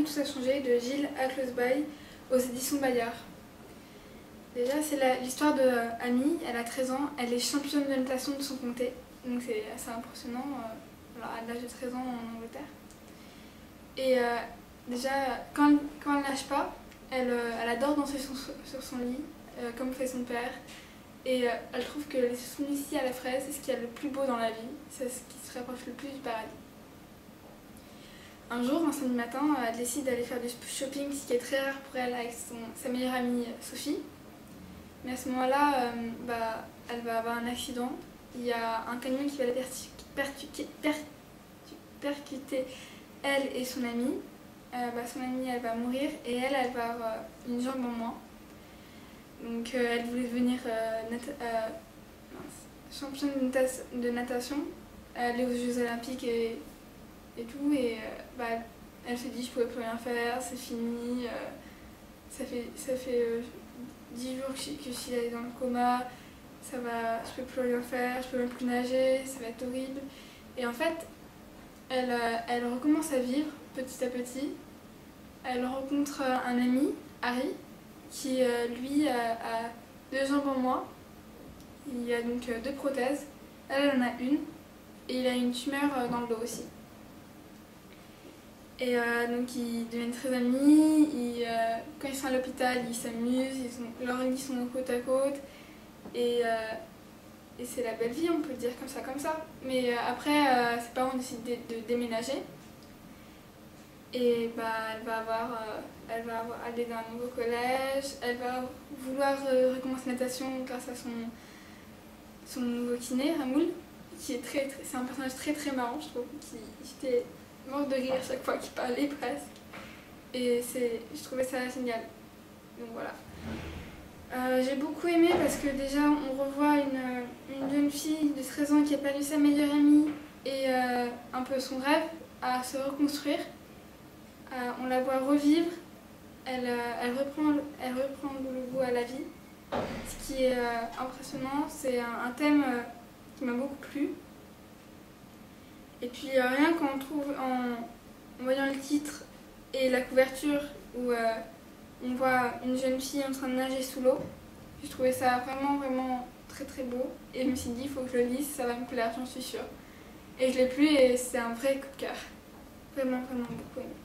Tout a changé de Gilles Aklesbaï aux éditions Bayard. Déjà, c'est l'histoire de Amy, elle a 13 ans, elle est championne de natation de son comté, donc c'est assez impressionnant à l'âge de 13 ans en Angleterre. Et déjà, quand elle ne nage pas, elle adore danser sur son lit, comme fait son père. Et elle trouve que les smoothies à la fraise, c'est ce qu'il y a le plus beau dans la vie, c'est ce qui se rapproche le plus du paradis. Un jour, un samedi matin, elle décide d'aller faire du shopping, ce qui est très rare pour elle, avec sa meilleure amie Sophie. Mais à ce moment-là, elle va avoir un accident. Il y a un camion qui va la percuter elle et son amie. Son amie, elle va mourir et elle va avoir une jambe en moins. Donc elle voulait devenir championne de natation, aller aux Jeux Olympiques et tout. Et elle se dit je ne pouvais plus rien faire, c'est fini. Ça fait 10 jours que je suis allée dans le coma, je peux plus rien faire, je peux même plus nager, ça va être horrible. Et en fait, elle recommence à vivre petit à petit. Elle rencontre un ami, Harry, qui lui a 2 jambes en moins. Il a donc 2 prothèses. Elle en a une. Et il a une tumeur dans le dos aussi. Et donc ils deviennent très amis, quand ils sont à l'hôpital ils s'amusent, leurs lits sont côte à côte et c'est la belle vie, on peut le dire comme ça. Mais après ses parents décident de déménager et elle va aller dans un nouveau collège, elle va vouloir recommencer la natation grâce à son nouveau kiné, Ramoul, qui est c'est un personnage très marrant je trouve, qui était mort de rire chaque fois qu'il parlait presque. Et je trouvais ça génial. Donc voilà. J'ai beaucoup aimé parce que déjà on revoit une jeune fille de 13 ans qui a perdu sa meilleure amie et un peu son rêve à se reconstruire. On la voit revivre, elle reprend le goût à la vie. Ce qui est impressionnant, c'est un thème qui m'a beaucoup plu. Et puis rien qu'on trouve en voyant le titre et la couverture où on voit une jeune fille en train de nager sous l'eau, je trouvais ça vraiment très beau. Et je me suis dit, il faut que je le lise, ça va me plaire, j'en suis sûre. Et je l'ai plu et c'est un vrai coup de cœur. Vraiment beaucoup aimé.